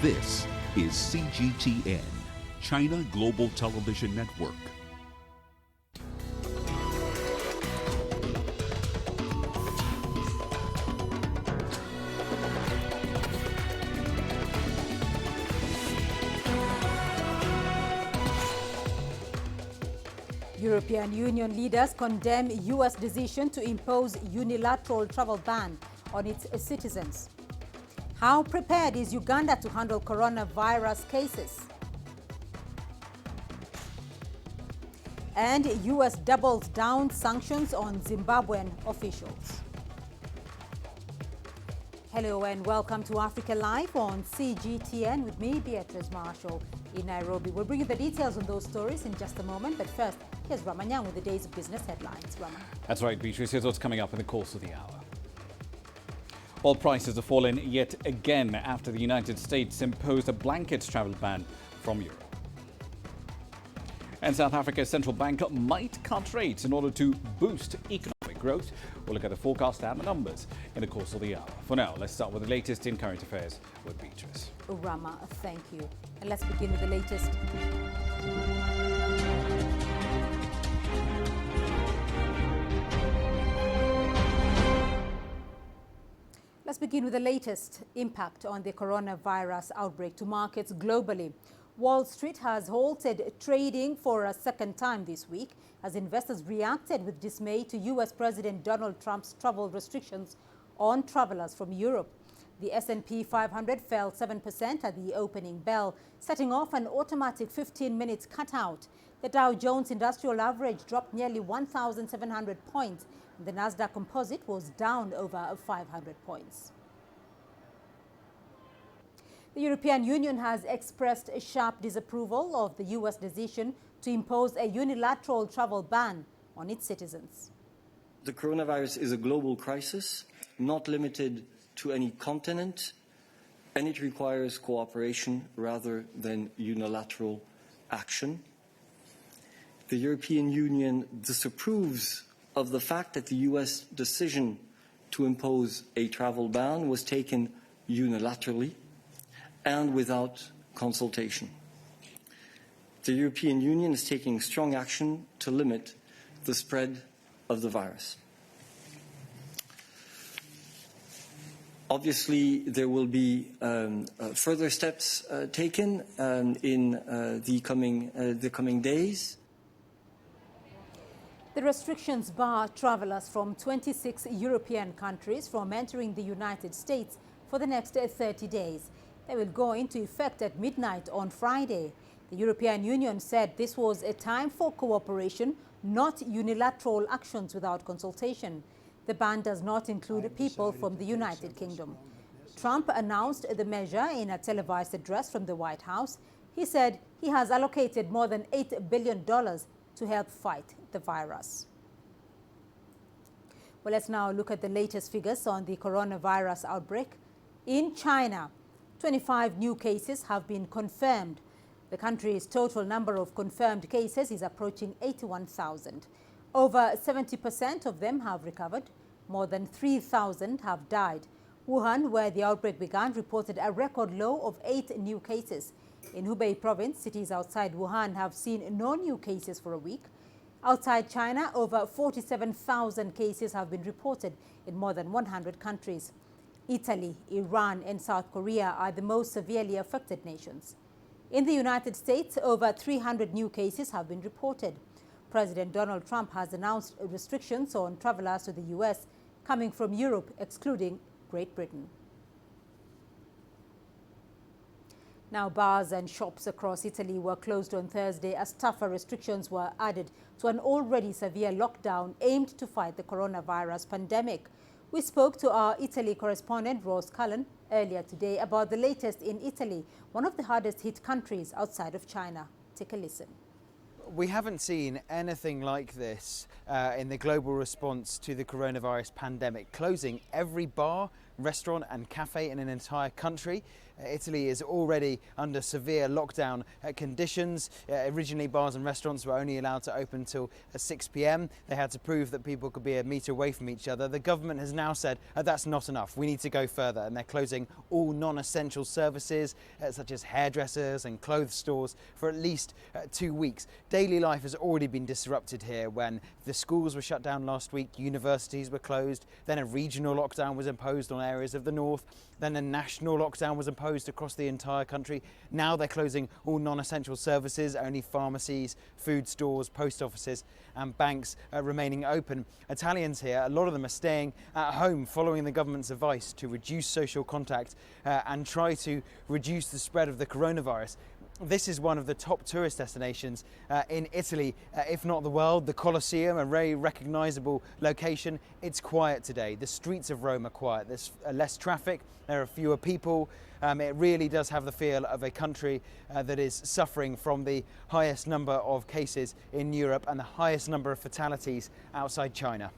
This is CGTN, China Global Television Network. European Union leaders condemn US decision to impose unilateral travel ban on its citizens. How prepared is Uganda to handle coronavirus cases? And US doubles down sanctions on Zimbabwean officials. Hello and welcome to Africa Live on CGTN with me, Beatrice Marshall in Nairobi. We'll bring you the details on those stories in just a moment, but first, here's Ramanyang with the day's business headlines. Rama. That's right, Beatrice. Here's what's coming up in the course of the hour. Oil prices have fallen yet again after the United States imposed a blanket travel ban from Europe. And South Africa's central bank might cut rates in order to boost economic growth. We'll look at the forecast and the numbers in the course of the hour. For now, let's start with the latest in current affairs with Beatrice. Rama, thank you. And let's begin with the latest. Let's begin with the latest impact on the coronavirus outbreak to markets globally. Wall Street has halted trading for a second time this week as investors reacted with dismay to US President Donald Trump's travel restrictions on travelers from Europe. The S&P 500 fell 7% at the opening bell, setting off an automatic 15-minute cutout. The Dow Jones Industrial Average dropped nearly 1,700 points. The Nasdaq Composite was down over 500 points. The European Union has expressed a sharp disapproval of the US decision to impose a unilateral travel ban on its citizens. The coronavirus is a global crisis, not limited to any continent, and it requires cooperation rather than unilateral action. The European Union disapproves of the fact that the US decision to impose a travel ban was taken unilaterally and without consultation. The European Union is taking strong action to limit the spread of the virus. Obviously, there will be further steps taken in the coming days. The restrictions bar travelers from 26 European countries from entering the United States for the next 30 days. They will go into effect at midnight on Friday. The European Union said this was a time for cooperation, not unilateral actions without consultation. The ban does not include people from the United Kingdom. Trump announced the measure in a televised address from the White House. He said he has allocated more than $8 billion to help fight the virus. Well, let's now look at the latest figures on the coronavirus outbreak. In China, 25 new cases have been confirmed. The country's total number of confirmed cases is approaching 81,000. Over 70% of them have recovered. More than 3,000 have died. Wuhan, where the outbreak began, reported a record low of 8 new cases. In Hubei province, cities outside Wuhan have seen no new cases for a week. Outside China, over 47,000 cases have been reported in more than 100 countries. Italy, Iran, and South Korea are the most severely affected nations. In the United States, over 300 new cases have been reported. President Donald Trump has announced restrictions on travelers to the US coming from Europe, excluding Great Britain. Now, bars and shops across Italy were closed on Thursday as tougher restrictions were added to an already severe lockdown aimed to fight the coronavirus pandemic. We spoke to our Italy correspondent, Rose Cullen, earlier today about the latest in Italy, one of the hardest hit countries outside of China. Take a listen. We haven't seen anything like this in the global response to the coronavirus pandemic, closing every bar, restaurant and cafe in an entire country. Italy is already under severe lockdown conditions. Originally, bars and restaurants were only allowed to open till 6 p.m. They had to prove that people could be a metre away from each other. The government has now said that's not enough. We need to go further, and they're closing all non-essential services such as hairdressers and clothes stores for at least 2 weeks. Daily life has already been disrupted here when the schools were shut down last week, universities were closed, then a regional lockdown was imposed on areas of the north, then a national lockdown was imposed across the entire country. Now they're closing all non-essential services, only pharmacies, food stores, post offices and banks remaining open. Italians here, a lot of them are staying at home following the government's advice to reduce social contact and try to reduce the spread of the coronavirus. This is one of the top tourist destinations in Italy, if not the world. The Colosseum, a very recognisable location. It's quiet today. The streets of Rome are quiet. There's less traffic, there are fewer people. It really does have the feel of a country that is suffering from the highest number of cases in Europe and the highest number of fatalities outside China.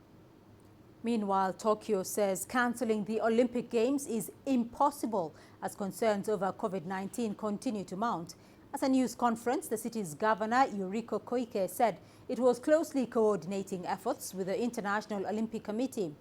Meanwhile, Tokyo says cancelling the Olympic Games is impossible as concerns over COVID-19 continue to mount. At a news conference, the city's governor, Yuriko Koike, said it was closely coordinating efforts with the International Olympic Committee.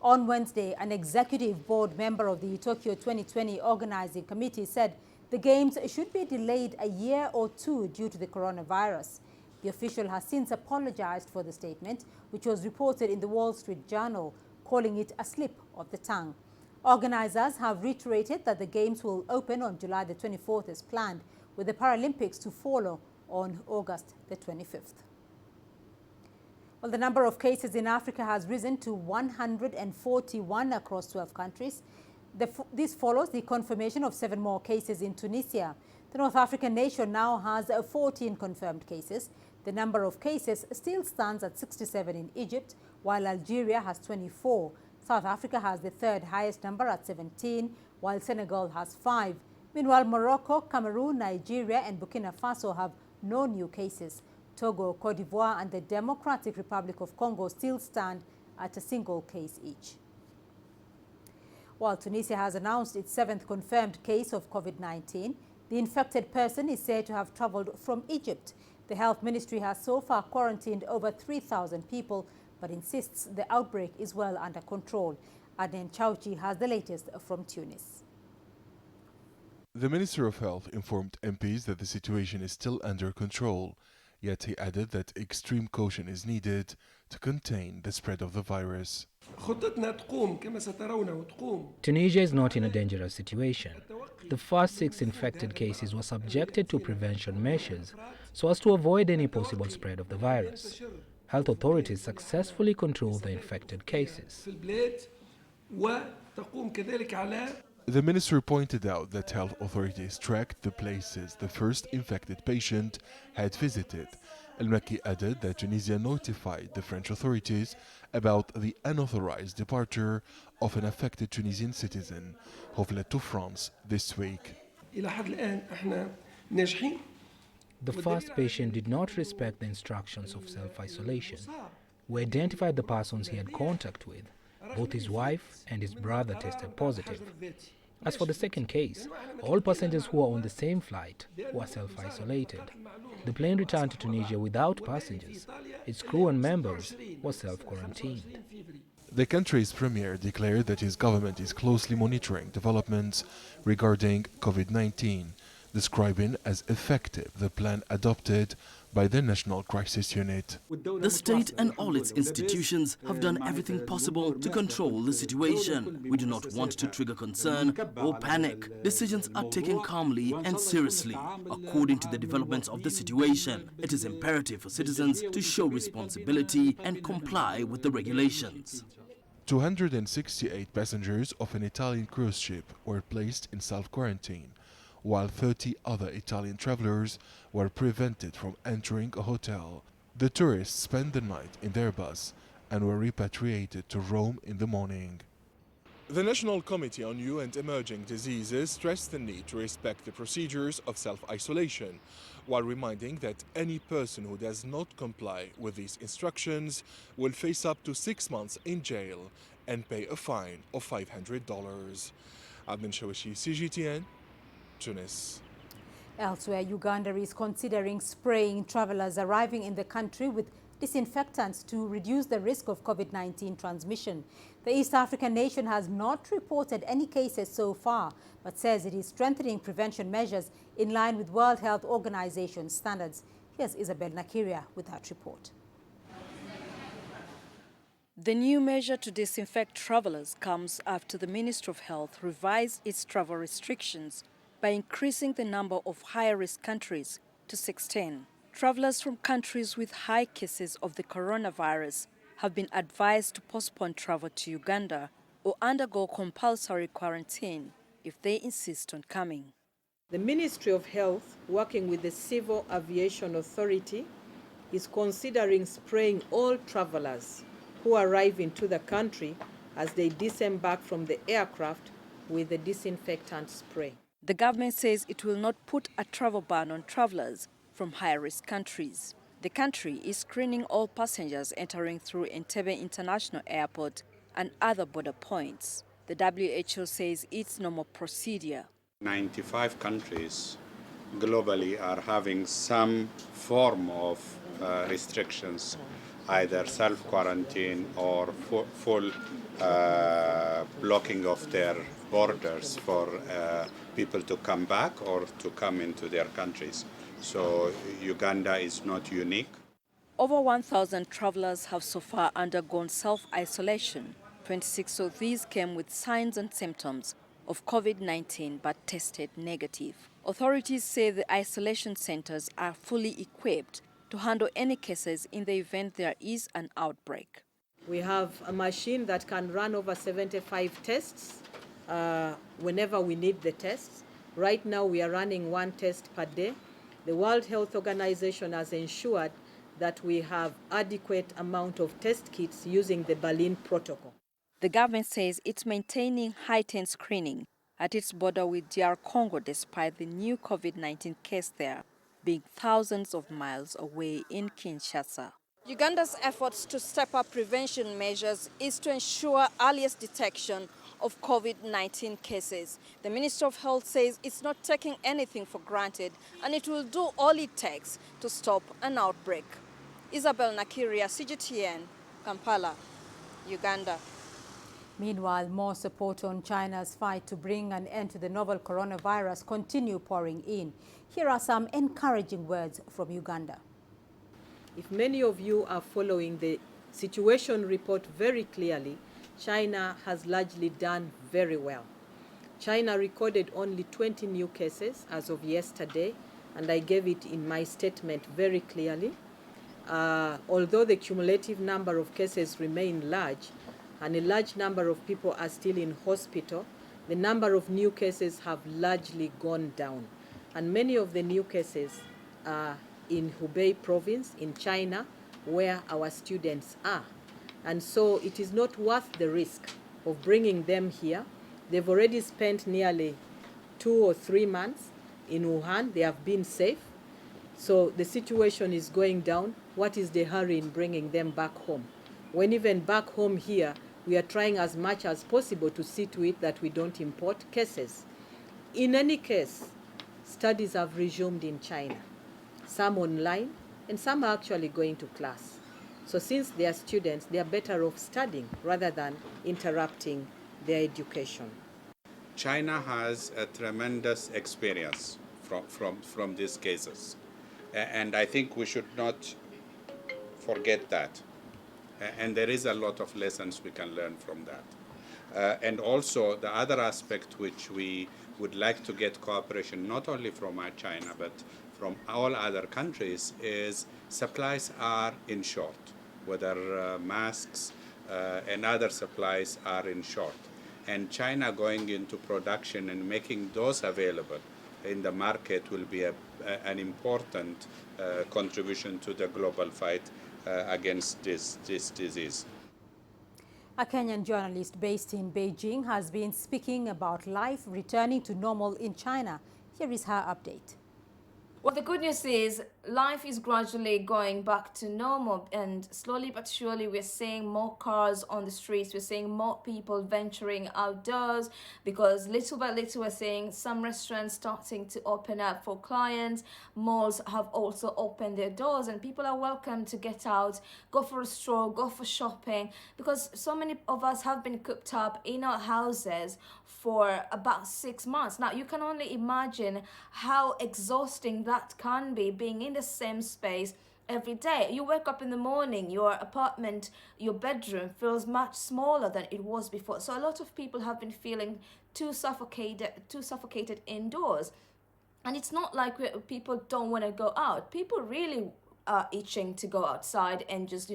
On Wednesday, an executive board member of the Tokyo 2020 organizing committee said the Games should be delayed a year or two due to the coronavirus. The official has since apologized for the statement, which was reported in the Wall Street Journal, calling it a slip of the tongue. Organizers have reiterated that the Games will open on July the 24th as planned, with the Paralympics to follow on August the 25th. Well, the number of cases in Africa has risen to 141 across 12 countries. This follows the confirmation of 7 more cases in Tunisia. The North African nation now has 14 confirmed cases. The number of cases still stands at 67 in Egypt, while Algeria has 24. South Africa has the third highest number at 17, while Senegal has 5. Meanwhile, Morocco, Cameroon, Nigeria and Burkina Faso have no new cases. Togo, Cote d'Ivoire and the Democratic Republic of Congo still stand at a single case each. While Tunisia has announced its 7th confirmed case of COVID-19, the infected person is said to have traveled from Egypt. The health ministry has so far quarantined over 3,000 people, but insists the outbreak is well under control. Adnan Chauchi has the latest from Tunis. The Minister of Health informed MPs that the situation is still under control, yet he added that extreme caution is needed to contain the spread of the virus. Tunisia is not in a dangerous situation. The first 6 infected cases were subjected to prevention measures so as to avoid any possible spread of the virus. Health authorities successfully controlled the infected cases. The minister pointed out that health authorities tracked the places the first infected patient had visited. Al-Makki added that Tunisia notified the French authorities about the unauthorized departure of an affected Tunisian citizen who fled to France this week. The first patient did not respect the instructions of self-isolation. We identified the persons he had contact with. Both his wife and his brother tested positive. As for the second case, all passengers who were on the same flight were self-isolated. The plane returned to Tunisia without passengers. Its crew and members were self-quarantined. The country's premier declared that his government is closely monitoring developments regarding COVID-19, describing as effective the plan adopted by the National Crisis Unit. The state and all its institutions have done everything possible to control the situation. We do not want to trigger concern or panic. Decisions are taken calmly and seriously, according to the developments of the situation. It is imperative for citizens to show responsibility and comply with the regulations. 268 passengers of an Italian cruise ship were placed in self-quarantine, while 30 other Italian travelers were prevented from entering a hotel. The tourists spent the night in their bus and were repatriated to Rome in the morning. The National Committee on New and Emerging Diseases stressed the need to respect the procedures of self-isolation, while reminding that any person who does not comply with these instructions will face up to 6 months in jail and pay a fine of $500. Admin Shawishi, CGTN, Tunis. Elsewhere, Uganda is considering spraying travelers arriving in the country with disinfectants to reduce the risk of COVID-19 transmission. The East African nation has not reported any cases so far, but says it is strengthening prevention measures in line with World Health Organization standards. Here's Isabel Nakiria with that report. The new measure to disinfect travelers comes after the Ministry of Health revised its travel restrictions by increasing the number of high-risk countries to 16. Travelers from countries with high cases of the coronavirus have been advised to postpone travel to Uganda or undergo compulsory quarantine if they insist on coming. The Ministry of Health, working with the Civil Aviation Authority, is considering spraying all travelers who arrive into the country as they disembark from the aircraft with the disinfectant spray. The government says it will not put a travel ban on travelers from high-risk countries. The country is screening all passengers entering through Entebbe International Airport and other border points. The WHO says it's normal procedure. 95 countries globally are having some form of restrictions, either self-quarantine or full blocking of their borders for people to come back or to come into their countries. So Uganda is not unique. Over 1,000 travelers have so far undergone self-isolation. 26 of these came with signs and symptoms of COVID-19 but tested negative. Authorities say the isolation centers are fully equipped to handle any cases in the event there is an outbreak. We have a machine that can run over 75 tests whenever we need the tests. Right now we are running 1 test per day. The World Health Organization has ensured that we have adequate amount of test kits using the Berlin Protocol. The government says it's maintaining heightened screening at its border with DR Congo despite the new COVID-19 case there being thousands of miles away in Kinshasa. Uganda's efforts to step up prevention measures is to ensure earliest detection of COVID-19 cases. The Ministry of Health says it's not taking anything for granted and it will do all it takes to stop an outbreak. Isabel Nakiria, CGTN, Kampala, Uganda. Meanwhile, more support on China's fight to bring an end to the novel coronavirus continue pouring in. Here are some encouraging words from Uganda. If many of you are following the situation report very clearly, China has largely done very well. China recorded only 20 new cases as of yesterday, and I gave it in my statement very clearly. Although the cumulative number of cases remain large, and a large number of people are still in hospital, the number of new cases have largely gone down. And many of the new cases are in Hubei province in China, where our students are. And so it is not worth the risk of bringing them here. They've already spent nearly 2 or 3 months in Wuhan. They have been safe. So the situation is going down. What is the hurry in bringing them back home? When even back home here, we are trying as much as possible to see to it that we don't import cases. In any case, studies have resumed in China, some online, and some are actually going to class. So since they are students, they are better off studying rather than interrupting their education. China has a tremendous experience from these cases. And I think we should not forget that. And there is a lot of lessons we can learn from that. And also the other aspect which we would like to get cooperation not only from China but from all other countries is supplies are in short, whether masks and other supplies are in short. And China going into production and making those available in the market will be an important contribution to the global fight against this disease. A Kenyan journalist based in Beijing has been speaking about life returning to normal in China. Here is her update. Well, the good news is life is gradually going back to normal, and slowly but surely we're seeing more cars on the streets. We're seeing more people venturing outdoors, because little by little we're seeing some restaurants starting to open up for clients. Malls have also opened their doors, and people are welcome to get out, go for a stroll, go for shopping, because so many of us have been cooped up in our houses for about 6 months. Now, you can only imagine how exhausting that can be, being in the same space every day. You wake up in the morning, your apartment, your bedroom feels much smaller than it was before. So a lot of people have been feeling too suffocated indoors. And it's not like people don't want to go out. People really are itching to go outside and just,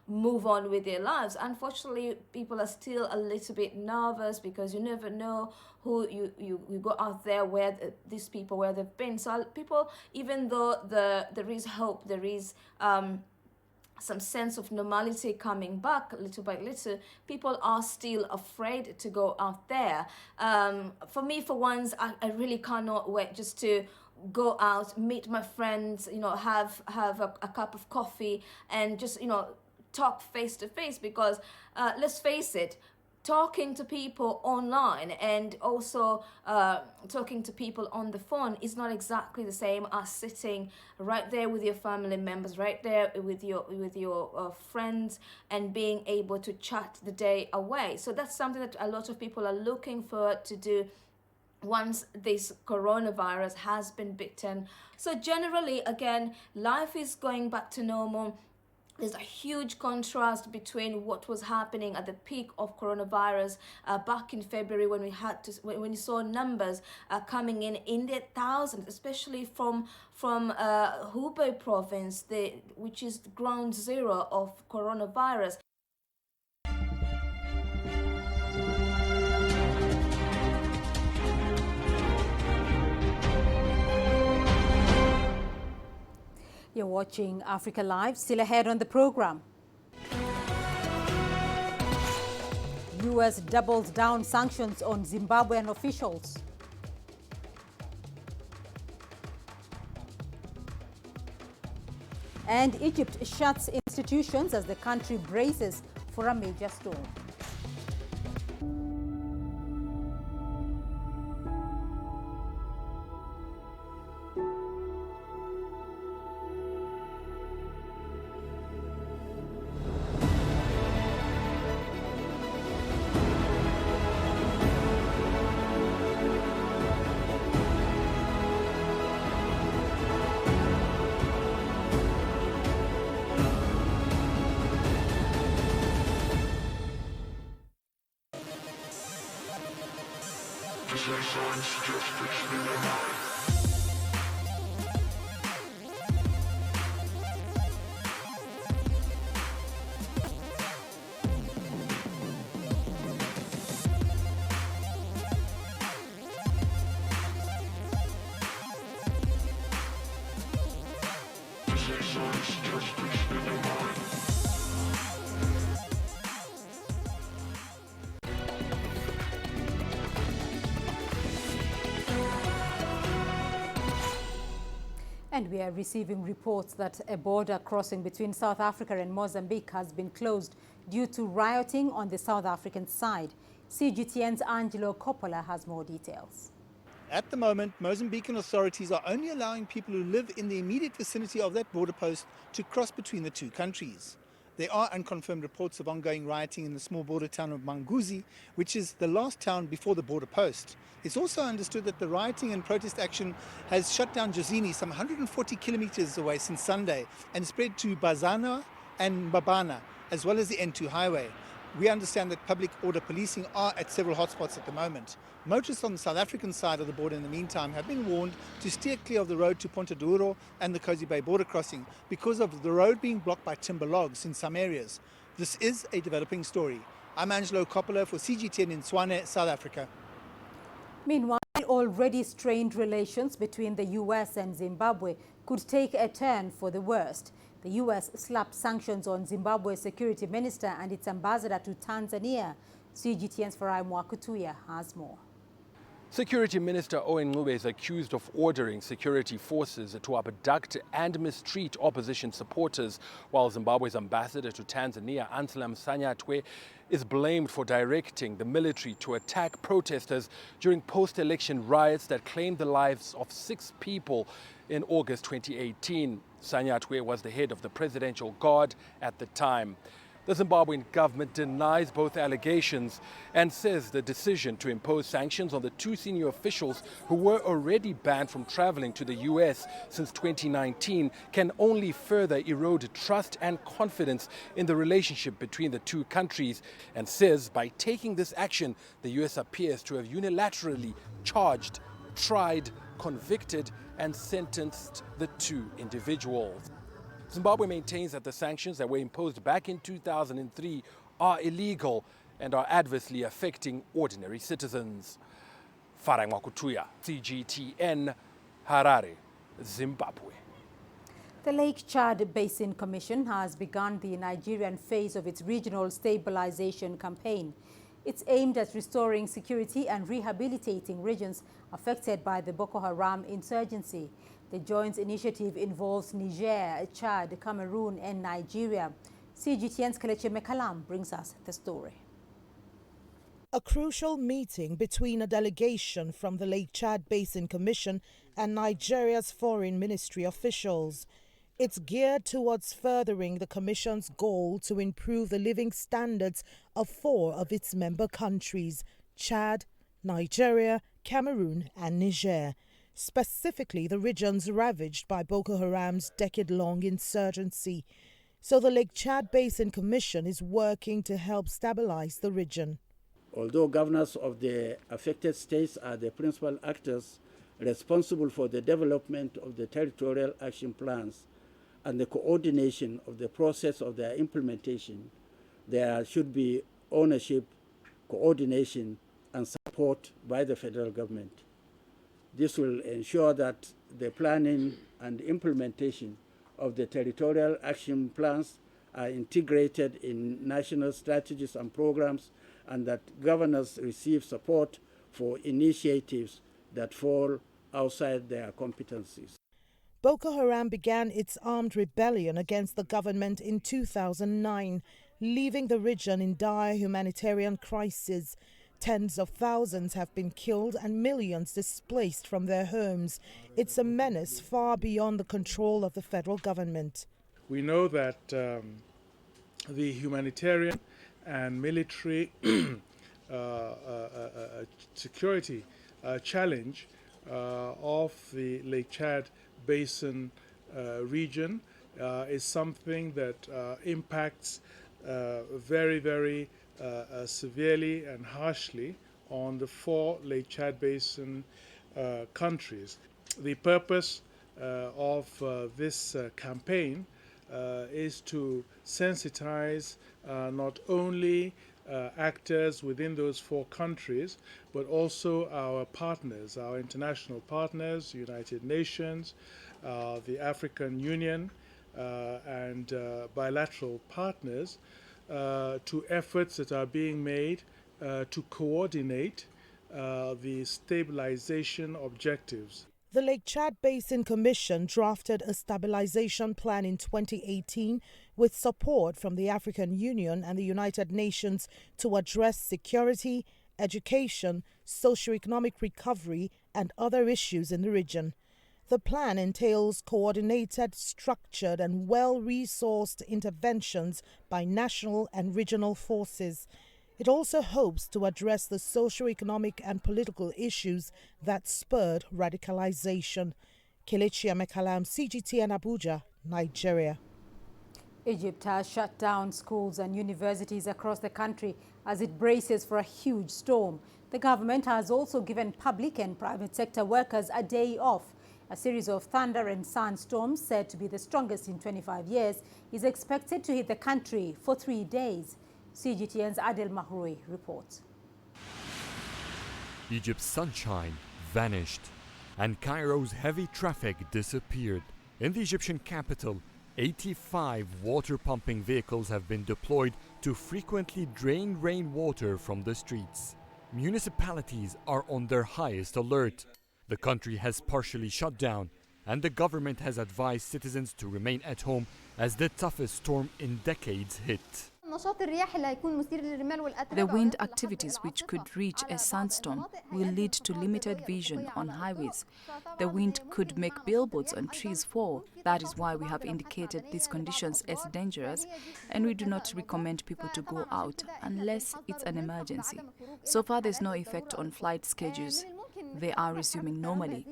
move on with their lives. Unfortunately, people are still a little bit nervous, because you never know who you go out there, where these people, where they've been. So people, even though there is hope, there is some sense of normality coming back little by little, people are still afraid to go out there. For me, for once, I really cannot wait just to go out, meet my friends, have a cup of coffee, and just, talk face to face, because let's face it, talking to people online and also talking to people on the phone is not exactly the same as sitting right there with your family members, right there with your friends, and being able to chat the day away. So that's something that a lot of people are looking forward to do once this coronavirus has been beaten. So generally, again, life is going back to normal. There's a huge contrast between what was happening at the peak of coronavirus back in February, when we saw numbers coming in the thousands, especially from Hubei province, which is ground zero of coronavirus. You're watching Africa Live. Still ahead on the program. US doubles down sanctions on Zimbabwean officials. And Egypt shuts institutions as the country braces for a major storm. And we are receiving reports that a border crossing between South Africa and Mozambique has been closed due to rioting on the South African side. CGTN's Angelo Coppola has more details. At the moment, Mozambican authorities are only allowing people who live in the immediate vicinity of that border post to cross between the two countries. There are unconfirmed reports of ongoing rioting in the small border town of Manguzi, which is the last town before the border post. It's also understood that the rioting and protest action has shut down Jozini, some 140 kilometers away since Sunday, and spread to Bazana and Mbabana, as well as the N2 highway. We understand that public order policing are at several hotspots at the moment. Motorists on the South African side of the border in the meantime have been warned to steer clear of the road to Ponta Douro and the Cozy Bay border crossing because of the road being blocked by timber logs in some areas. This is a developing story. I'm Angelo Coppola for CGTN in Tshwane, South Africa. Meanwhile, already strained relations between the US and Zimbabwe could take a turn for the worst. The US slapped sanctions on Zimbabwe's security minister and its ambassador to Tanzania. CGTN's Farai Mwakutuya has more. Security Minister Owen Ncube is accused of ordering security forces to abduct and mistreat opposition supporters, while Zimbabwe's ambassador to Tanzania, Anselm Sanyatwe, is blamed for directing the military to attack protesters during post-election riots that claimed the lives of 6 people in August 2018. Sanyatwe was the head of the Presidential Guard at the time. The Zimbabwean government denies both allegations and says the decision to impose sanctions on the 2 senior officials who were already banned from traveling to the US since 2019 can only further erode trust and confidence in the relationship between the 2 countries, and says by taking this action, the US appears to have unilaterally charged, tried, convicted and sentenced the 2 individuals. Zimbabwe maintains that the sanctions that were imposed back in 2003 are illegal and are adversely affecting ordinary citizens. Farai Mwakutuya, CGTN, Harare, Zimbabwe. The Lake Chad Basin Commission has begun the Nigerian phase of its regional stabilization campaign. It's aimed at restoring security and rehabilitating regions affected by the Boko Haram insurgency. The joint initiative involves Niger, Chad, Cameroon and Nigeria. CGTN's Kelechi Mekalam brings us the story. A crucial meeting between a delegation from the Lake Chad Basin Commission and Nigeria's foreign ministry officials. It's geared towards furthering the Commission's goal to improve the living standards of 4 of its member countries, Chad, Nigeria, Cameroon and Niger. Specifically the regions ravaged by Boko Haram's decade-long insurgency. So the Lake Chad Basin Commission is working to help stabilize the region. Although governors of the affected states are the principal actors responsible for the development of the territorial action plans and the coordination of the process of their implementation, there should be ownership, coordination and support by the federal government. This will ensure that the planning and implementation of the territorial action plans are integrated in national strategies and programs, and that governors receive support for initiatives that fall outside their competencies. Boko Haram began its armed rebellion against the government in 2009, leaving the region in dire humanitarian crisis. Tens of thousands have been killed and millions displaced from their homes. It's a menace far beyond the control of the federal government. We know that the humanitarian and military security challenge of the Lake Chad Basin region is something that impacts very severely and harshly on the 4 Lake Chad Basin countries. The purpose of this campaign is to sensitize not only actors within those 4 countries, but also our partners, our international partners, United Nations, the African Union, and bilateral partners, to efforts that are being made to coordinate the stabilization objectives. The Lake Chad Basin Commission drafted a stabilization plan in 2018 with support from the African Union and the United Nations to address security, education, socio-economic recovery and other issues in the region. The plan entails coordinated, structured and well-resourced interventions by national and regional forces. It also hopes to address the socio-economic and political issues that spurred radicalization. Kelechi Mekalam, CGTN Abuja, Nigeria. Egypt has shut down schools and universities across the country as it braces for a huge storm. The government has also given public and private sector workers a day off. A series of thunder and sandstorms, said to be the strongest in 25 years, is expected to hit the country for 3 days. CGTN's Adel Mahroui reports. Egypt's sunshine vanished, and Cairo's heavy traffic disappeared. In the Egyptian capital, 85 water pumping vehicles have been deployed to frequently drain rainwater from the streets. Municipalities are on their highest alert. The country has partially shut down, and the government has advised citizens to remain at home as the toughest storm in decades hit. The wind activities, which could reach a sandstorm, will lead to limited vision on highways. The wind could make billboards on trees fall. That is why we have indicated these conditions as dangerous, and we do not recommend people to go out unless it's an emergency. So far, there's no effect on flight schedules. They are resuming normally.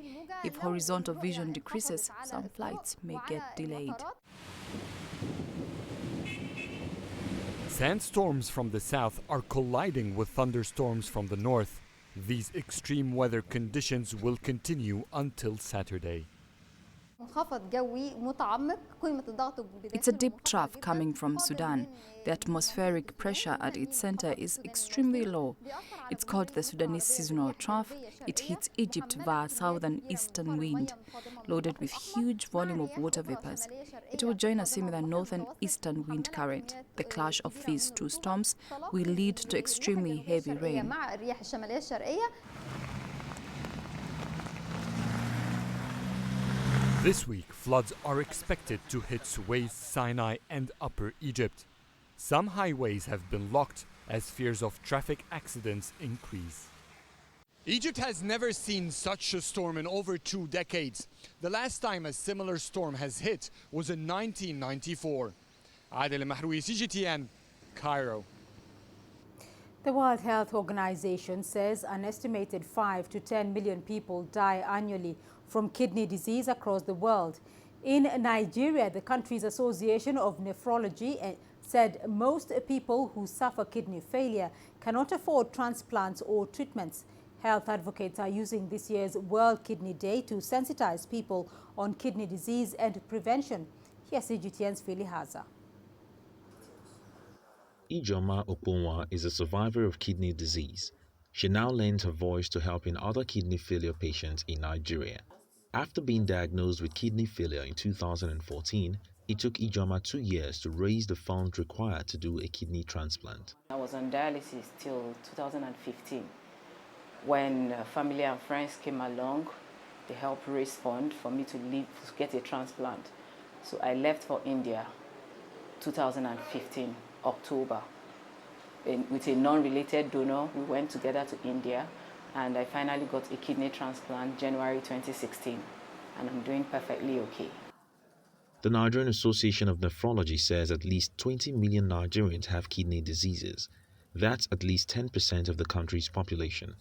If horizontal vision decreases, some flights may get delayed. Sandstorms from the south are colliding with thunderstorms from the north. These extreme weather conditions will continue until Saturday. It's a deep trough coming from Sudan. The atmospheric pressure at its center is extremely low. It's called the Sudanese seasonal trough. It hits Egypt via southern eastern wind, loaded with huge volume of water vapors. It will join a similar northern eastern wind current. The clash of these two storms will lead to extremely heavy rain. This week, floods are expected to hit Suez, Sinai, and Upper Egypt. Some highways have been locked as fears of traffic accidents increase. Egypt has never seen such a storm in over 2 decades. The last time a similar storm has hit was in 1994. Adel Mahroui, CGTN, Cairo. The World Health Organization says an estimated 5 to 10 million people die annually from kidney disease across the world. In Nigeria, the country's Association of Nephrology said most people who suffer kidney failure cannot afford transplants or treatments. Health advocates are using this year's World Kidney Day to sensitize people on kidney disease and prevention. Here's CGTN's Philly Haza. Ijoma Oponwa is a survivor of kidney disease. She now lends her voice to helping other kidney failure patients in Nigeria. After being diagnosed with kidney failure in 2014, it took Ijoma 2 years to raise the funds required to do a kidney transplant. I was on dialysis till 2015. When family and friends came along, they helped raise funds for me to leave to get a transplant. So I left for India 2015, October. With a non-related donor, we went together to India, and I finally got a kidney transplant January 2016, and I'm doing perfectly okay. The Nigerian Association of Nephrology says at least 20 million Nigerians have kidney diseases. That's at least 10% of the country's population.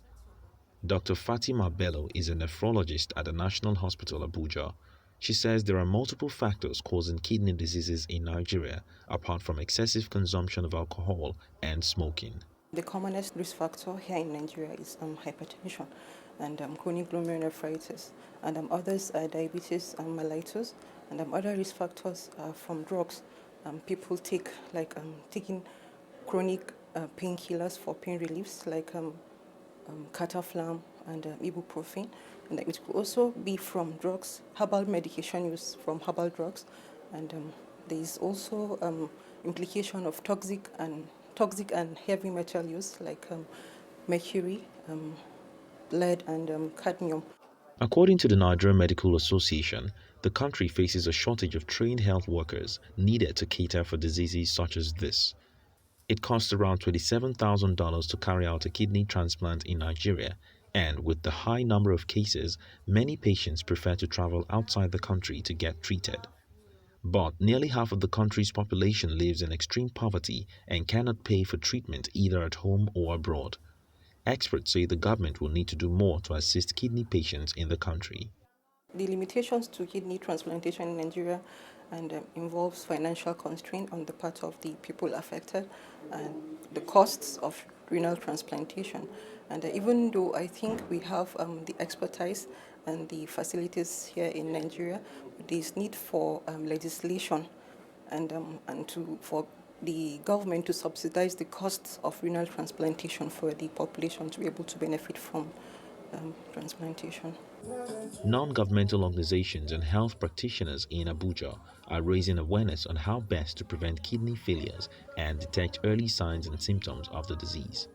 Dr. Fatima Bello is a nephrologist at the National Hospital Abuja. She says there are multiple factors causing kidney diseases in Nigeria, apart from excessive consumption of alcohol and smoking. The commonest risk factor here in Nigeria is hypertension and chronic glomerulonephritis, and others are diabetes and mellitus, and other risk factors are from drugs. People take taking chronic painkillers for pain reliefs like cataflam and ibuprofen, and it could also be from drugs, herbal medication use from herbal drugs, and there is also implication of toxic and heavy metal use like mercury, lead, and cadmium. According to the Nigerian Medical Association, the country faces a shortage of trained health workers needed to cater for diseases such as this. It costs around $27,000 to carry out a kidney transplant in Nigeria, and with the high number of cases, many patients prefer to travel outside the country to get treated. But nearly half of the country's population lives in extreme poverty and cannot pay for treatment either at home or abroad. Experts say the government will need to do more to assist kidney patients in the country. The limitations to kidney transplantation in Nigeria involves financial constraint on the part of the people affected and the costs of renal transplantation. And even though I think we have the expertise and the facilities here in Nigeria, there is need for legislation and for the government to subsidize the costs of renal transplantation for the population to be able to benefit from transplantation. Non-governmental organizations and health practitioners in Abuja are raising awareness on how best to prevent kidney failures and detect early signs and symptoms of the disease.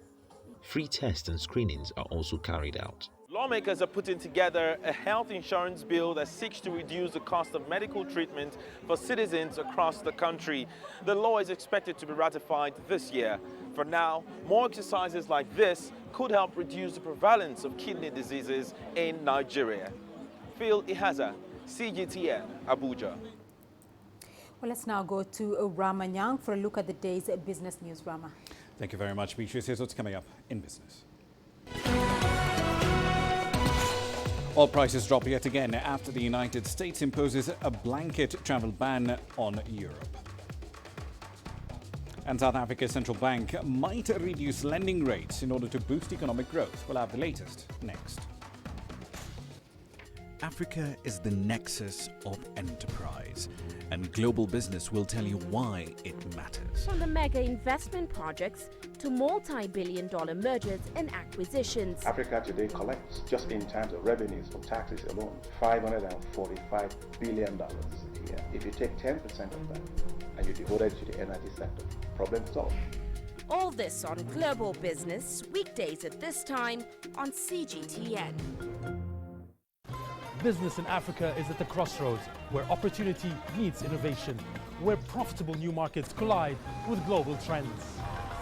Free tests and screenings are also carried out. Lawmakers are putting together a health insurance bill that seeks to reduce the cost of medical treatment for citizens across the country. The law is expected to be ratified this year. For now, more exercises like this could help reduce the prevalence of kidney diseases in Nigeria. Phil Ihaza, CGTN, Abuja. Well, let's now go to Rama Nyang for a look at the day's business news. Rama. Thank you very much, Beatrice. Here's what's coming up in business. Oil prices drop yet again after the United States imposes a blanket travel ban on Europe. And South Africa's central bank might reduce lending rates in order to boost economic growth. We'll have the latest next. Africa is the nexus of enterprise, and global business will tell you why it matters. From the mega investment projects to multi-billion-dollar mergers and acquisitions. Africa today collects, just in terms of revenues from taxes alone, $545 billion a year. If you take 10% of that and you devote it to the energy sector, problem solved. All this on Global Business, weekdays at this time on CGTN. Business in Africa is at the crossroads, where opportunity meets innovation, where profitable new markets collide with global trends.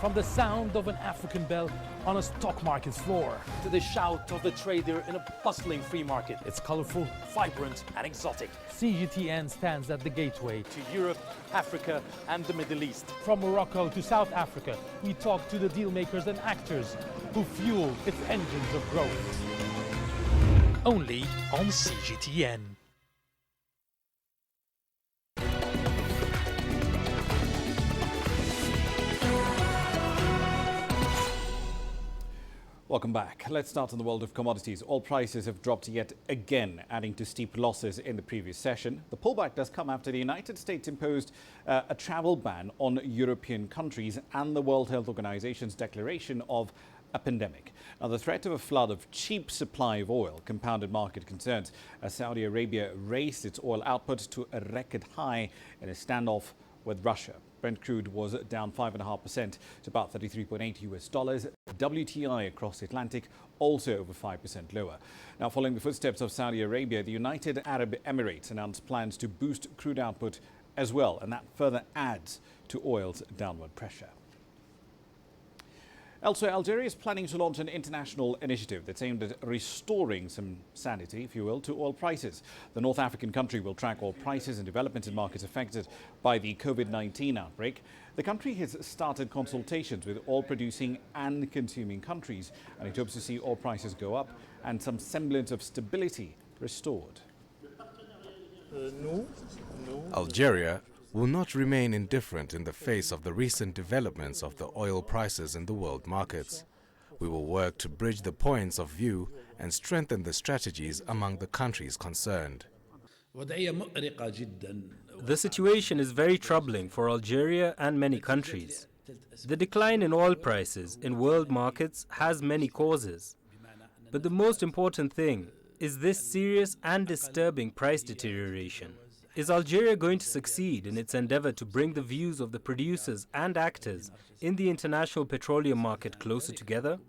From the sound of an African bell on a stock market's floor, to the shout of the trader in a bustling free market. It's colorful, vibrant, and exotic. CGTN stands at the gateway to Europe, Africa, and the Middle East. From Morocco to South Africa, we talk to the deal makers and actors who fuel its engines of growth. Only on CGTN. Welcome back. Let's start in the world of commodities. Oil prices have dropped yet again, adding to steep losses in the previous session. The pullback does come after the United States imposed a travel ban on European countries and the World Health Organization's declaration of a pandemic. Now, the threat of a flood of cheap supply of oil compounded market concerns as Saudi Arabia raised its oil output to a record high in a standoff with Russia. Brent crude was down 5.5% to about $33.8 US. WTI across the Atlantic also over 5% lower. Now, following the footsteps of Saudi Arabia, the United Arab Emirates announced plans to boost crude output as well, and that further adds to oil's downward pressure. Elsewhere, Algeria is planning to launch an international initiative that's aimed at restoring some sanity, if you will, to oil prices. The North African country will track oil prices and developments in markets affected by the COVID-19 outbreak. The country has started consultations with oil-producing and consuming countries, and it hopes to see oil prices go up and some semblance of stability restored. Algeria will not remain indifferent in the face of the recent developments of the oil prices in the world markets. We will work to bridge the points of view and strengthen the strategies among the countries concerned. The situation is very troubling for Algeria and many countries. The decline in oil prices in world markets has many causes. But the most important thing is this serious and disturbing price deterioration. Is Algeria going to succeed in its endeavor to bring the views of the producers and actors in the international petroleum market closer together?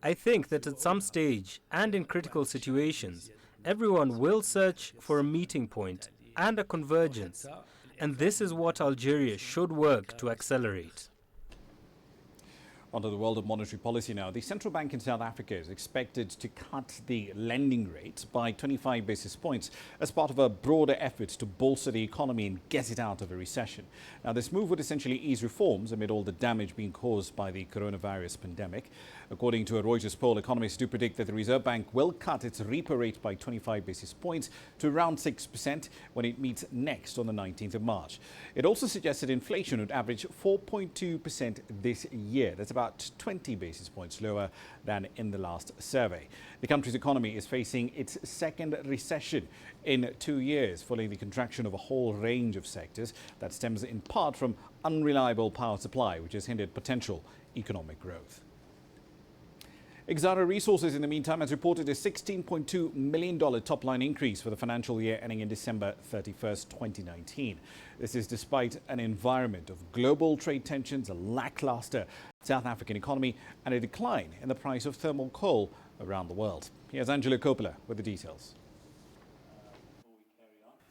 I think that at some stage and in critical situations, everyone will search for a meeting point and a convergence, and this is what Algeria should work to accelerate. Onto the world of monetary policy now. The central bank in South Africa is expected to cut the lending rate by 25 basis points as part of a broader effort to bolster the economy and get it out of a recession. Now, this move would essentially ease reforms amid all the damage being caused by the coronavirus pandemic. According to a Reuters poll, economists do predict that the Reserve Bank will cut its repo rate by 25 basis points to around 6% when it meets next on the 19th of March. It also suggests that inflation would average 4.2% this year. That's about 20 basis points lower than in the last survey. The country's economy is facing its second recession in 2 years, following the contraction of a whole range of sectors that stems in part from unreliable power supply, which has hindered potential economic growth. Exara Resources, in the meantime, has reported a $16.2 million top-line increase for the financial year ending in December 31st, 2019. This is despite an environment of global trade tensions, a lackluster South African economy, and a decline in the price of thermal coal around the world. Here's Angelo Coppola with the details.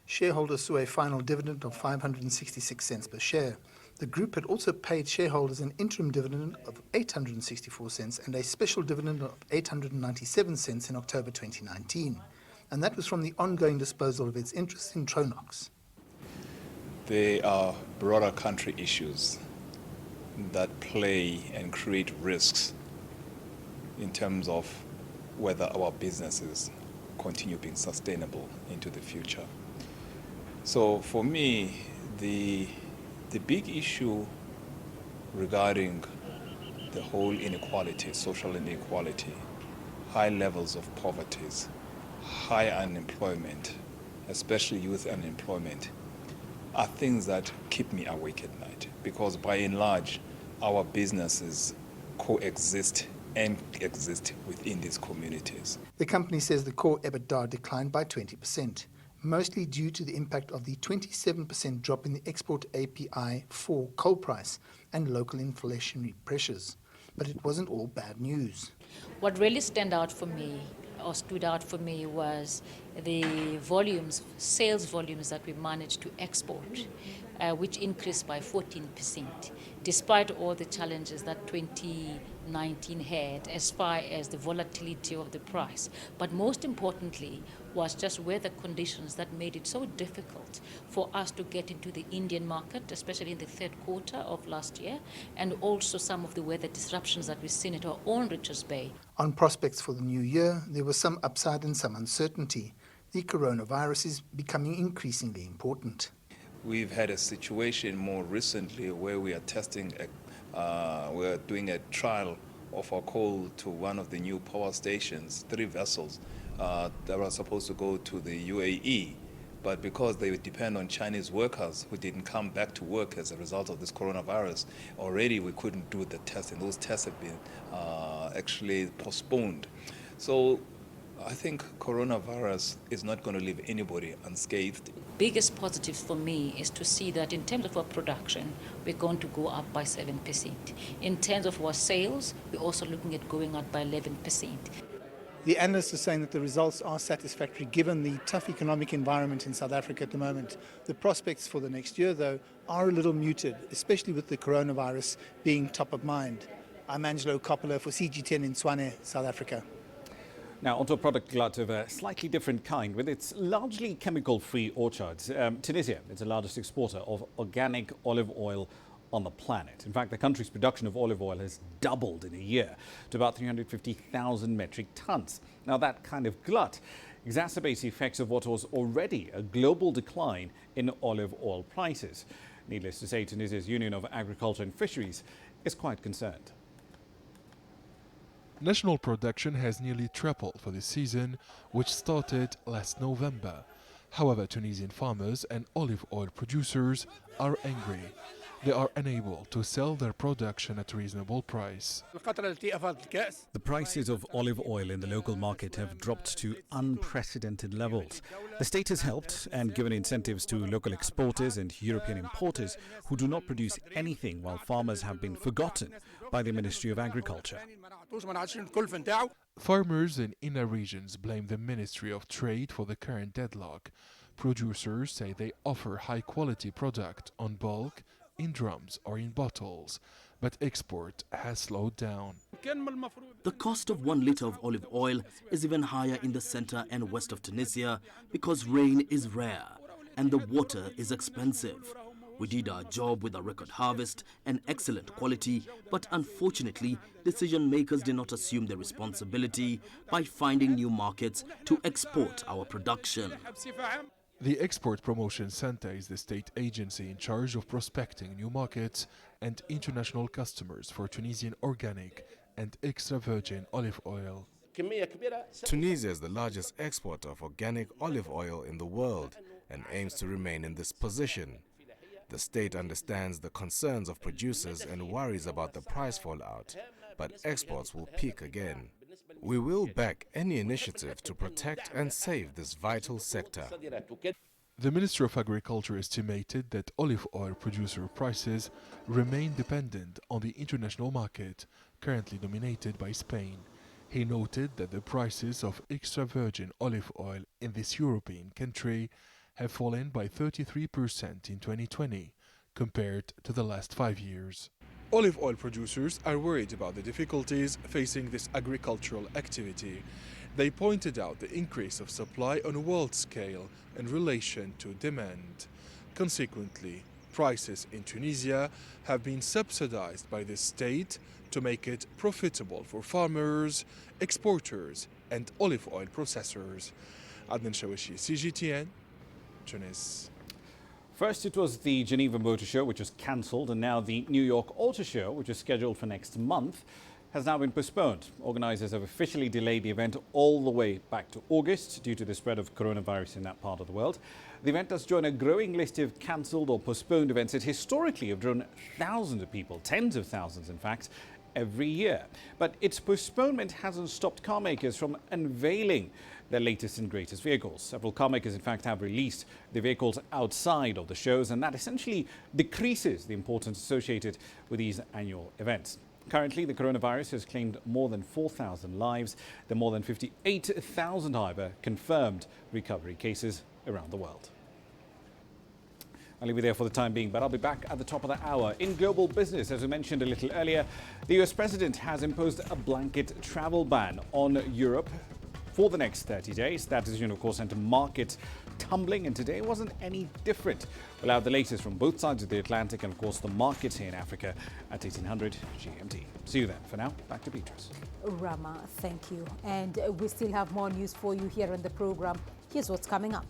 Shareholders saw a final dividend of 566 cents per share. The group had also paid shareholders an interim dividend of 864 cents and a special dividend of 897 cents in October 2019. And that was from the ongoing disposal of its interest in Tronox. There are broader country issues that play and create risks in terms of whether our businesses continue being sustainable into the future. So for me, the big issue regarding the whole inequality, social inequality, high levels of poverty, high unemployment, especially youth unemployment, are things that keep me awake at night, because by and large, our businesses coexist and exist within these communities. The company says the core EBITDA declined by 20%. Mostly due to the impact of the 27% drop in the export API 4 coal price and local inflationary pressures. But it wasn't all bad news. What really stood out for me was the volumes, sales volumes that we managed to export, which increased by 14%, despite all the challenges that 2019 had as far as the volatility of the price. But most importantly was just weather conditions that made it so difficult for us to get into the Indian market, especially in the third quarter of last year, and also some of the weather disruptions that we've seen at our own Richards Bay. On prospects for the new year, there was some upside and some uncertainty. The coronavirus is becoming increasingly important. We've had a situation more recently where we are testing, we are doing a trial of our coal to one of the new power stations, 3 vessels that were supposed to go to the UAE. But because they depend on Chinese workers who didn't come back to work as a result of this coronavirus, already we couldn't do the test, and those tests have been actually postponed. So I think coronavirus is not going to leave anybody unscathed. Biggest positive for me is to see that in terms of our production, we're going to go up by 7%. In terms of our sales, we're also looking at going up by 11%. The analysts are saying that the results are satisfactory given the tough economic environment in South Africa at the moment. The prospects for the next year, though, are a little muted, especially with the coronavirus being top of mind. I'm Angelo Coppola for CG10 in Tshwane, South Africa. Now, onto a product glut of a slightly different kind. With its largely chemical-free orchards, Tunisia is the largest exporter of organic olive oil on the planet. In fact, the country's production of olive oil has doubled in a year to about 350,000 metric tons. Now, that kind of glut exacerbates the effects of what was already a global decline in olive oil prices. Needless to say, Tunisia's Union of Agriculture and Fisheries is quite concerned. National production has nearly tripled for this season, which started last November. However, Tunisian farmers and olive oil producers are angry. They are unable to sell their production at a reasonable price. The prices of olive oil in the local market have dropped to unprecedented levels. The state has helped and given incentives to local exporters and European importers who do not produce anything, while farmers have been forgotten by the Ministry of Agriculture. Farmers in inner regions blame the Ministry of Trade for the current deadlock. Producers say they offer high-quality product on bulk, in drums or in bottles, but export has slowed down. The cost of 1 litre of olive oil is even higher in the center and west of Tunisia because rain is rare and the water is expensive. We did our job with a record harvest and excellent quality, but unfortunately, decision makers did not assume the responsibility by finding new markets to export our production. The Export Promotion Center is the state agency in charge of prospecting new markets and international customers for Tunisian organic and extra virgin olive oil. Tunisia is the largest exporter of organic olive oil in the world and aims to remain in this position. The state understands the concerns of producers and worries about the price fallout, but exports will peak again. We will back any initiative to protect and save this vital sector. The Minister of Agriculture estimated that olive oil producer prices remain dependent on the international market, currently dominated by Spain. He noted that the prices of extra virgin olive oil in this European country have fallen by 33% in 2020 compared to the last 5 years. Olive oil producers are worried about the difficulties facing this agricultural activity. They pointed out the increase of supply on a world scale in relation to demand. Consequently, prices in Tunisia have been subsidized by the state to make it profitable for farmers, exporters, and olive oil processors. Adnan Shawishi, CGTN, Tunis. First, it was the Geneva Motor Show, which was cancelled, and now the New York Auto Show, which is scheduled for next month, has now been postponed. Organisers have officially delayed the event all the way back to August due to the spread of coronavirus in that part of the world. The event does join a growing list of cancelled or postponed events that historically have drawn thousands of people, tens of thousands in fact, every year. But its postponement hasn't stopped car makers from unveiling their latest and greatest vehicles. Several car makers, in fact, have released the vehicles outside of the shows, and that essentially decreases the importance associated with these annual events. Currently, the coronavirus has claimed more than 4,000 lives. There are more than 58,000, however, confirmed recovery cases around the world. I'll leave you there for the time being, but I'll be back at the top of the hour. In global business, as we mentioned a little earlier, the US president has imposed a blanket travel ban on Europe for the next 30 days. That decision, of course, sent markets tumbling, and today wasn't any different. We'll have the latest from both sides of the Atlantic and, of course, the markets here in Africa at 1800 GMT. See you then. For now, back to Beatrice. Rama, thank you. And we still have more news for you here on the program. Here's what's coming up.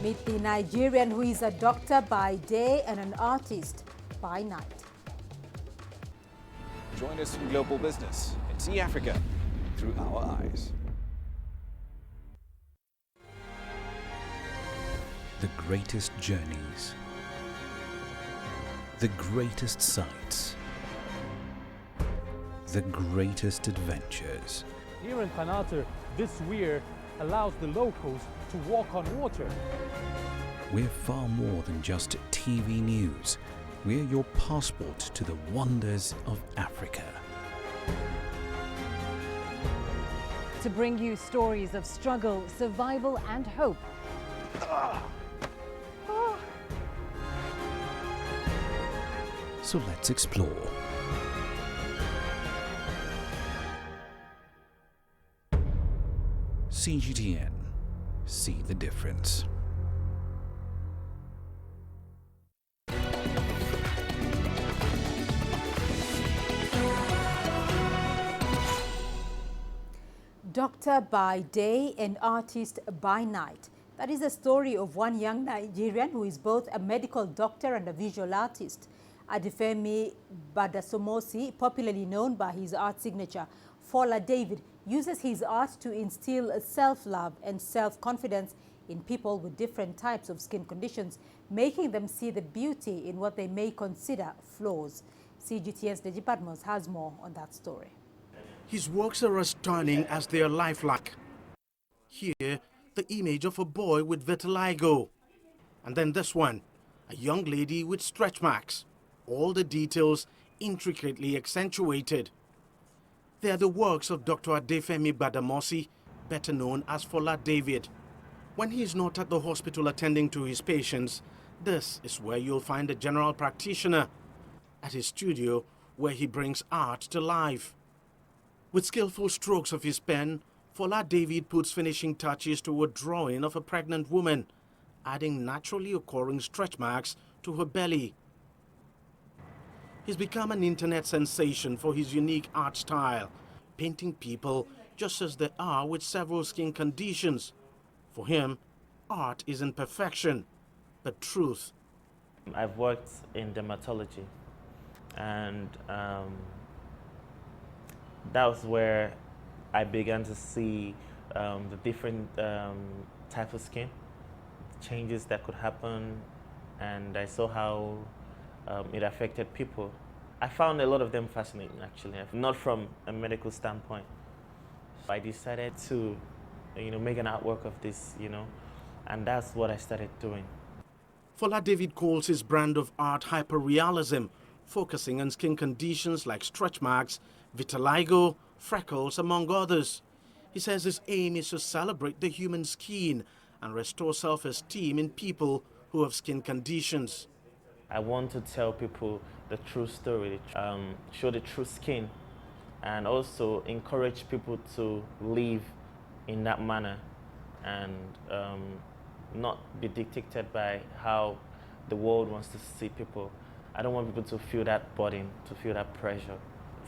Meet the Nigerian who is a doctor by day and an artist by night. Join us in global business and see Africa through our eyes. The greatest journeys, the greatest sights, the greatest adventures. Here in Qanater, this weir allows the locals to walk on water. We're far more than just TV news. We're your passport to the wonders of Africa. To bring you stories of struggle, survival and hope. So let's explore. CGTN. See the difference. Doctor by day and artist by night. That is the story of one young Nigerian who is both a medical doctor and a visual artist. Adefemi Badasomosi, popularly known by his art signature, Fola David, uses his art to instill self-love and self-confidence in people with different types of skin conditions, making them see the beauty in what they may consider flaws. CGTN's Deji Patmos has more on that story. His works are as stunning as they are lifelike. Here, the image of a boy with vitiligo. And then this one, a young lady with stretch marks. All the details intricately accentuated. They are the works of Dr. Adefemi Badamosi, better known as Fola David. When he is not at the hospital attending to his patients, this is where you'll find a general practitioner, at his studio where he brings art to life. With skillful strokes of his pen, Fola David puts finishing touches to a drawing of a pregnant woman, adding naturally occurring stretch marks to her belly. He's become an internet sensation for his unique art style, painting people just as they are with several skin conditions. For him, art isn't perfection, but truth. I've worked in dermatology, and that was where I began to see the different types of skin, changes that could happen, and I saw how it affected people. I found a lot of them fascinating, actually, not from a medical standpoint. I decided to, make an artwork of this, and that's what I started doing. Fola David calls his brand of art hyperrealism, focusing on skin conditions like stretch marks, vitiligo, freckles, among others. He says his aim is to celebrate the human skin and restore self-esteem in people who have skin conditions. I want to tell people the true story, show the true skin, and also encourage people to live in that manner and not be dictated by how the world wants to see people. I don't want people to feel that burden, to feel that pressure.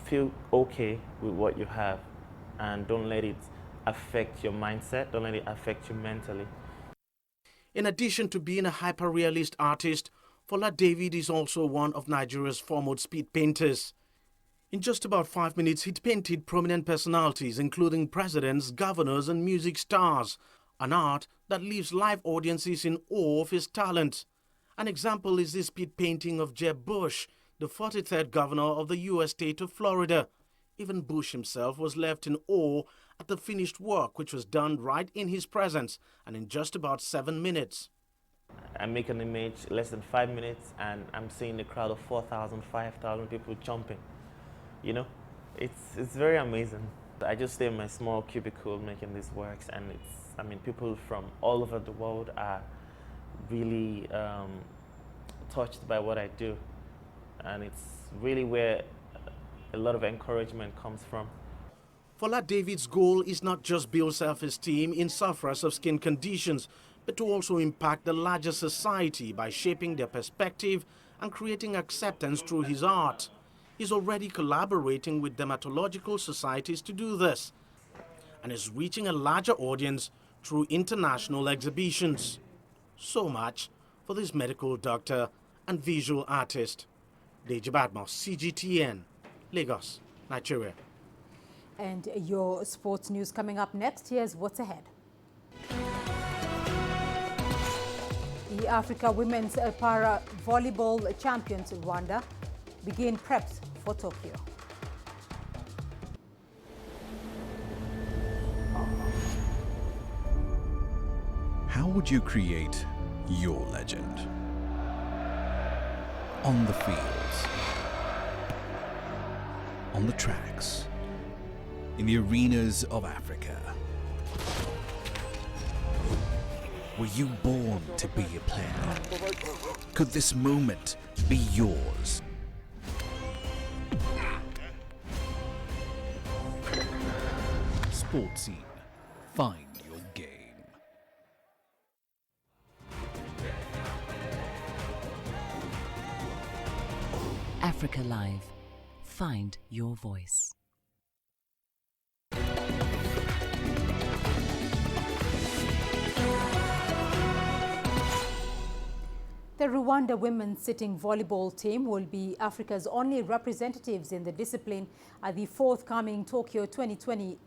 Feel okay with what you have and don't let it affect your mindset, don't let it affect you mentally. In addition to being a hyper-realist artist, Fola David is also one of Nigeria's foremost speed painters. In just about 5 minutes, he'd painted prominent personalities, including presidents, governors, and music stars, an art that leaves live audiences in awe of his talent. An example is this speed painting of Jeb Bush, the 43rd governor of the US state of Florida. Even Bush himself was left in awe at the finished work, which was done right in his presence and in just about 7 minutes. I make an image less than 5 minutes and I'm seeing a crowd of 4,000, 5,000 people jumping. It's very amazing. I just stay in my small cubicle making these works, and people from all over the world are really touched by what I do, and it's really where a lot of encouragement comes from. Fola David's goal is not just build self-esteem in sufferers of skin conditions, but to also impact the larger society by shaping their perspective and creating acceptance through his art. He's already collaborating with dermatological societies to do this, and is reaching a larger audience through international exhibitions. So much for this medical doctor and visual artist. Deji Badmos, CGTN, Lagos, Nigeria. And your sports news coming up next. Here's what's ahead. The Africa Women's Para Volleyball Champions Rwanda begin preps for Tokyo. How would you create your legend? On the fields, on the tracks, in the arenas of Africa. Were you born to be a player? Could this moment be yours? Sports Scene. Find your game. Africa Live. Find your voice. The Rwanda women's sitting volleyball team will be Africa's only representatives in the discipline at the forthcoming Tokyo 2020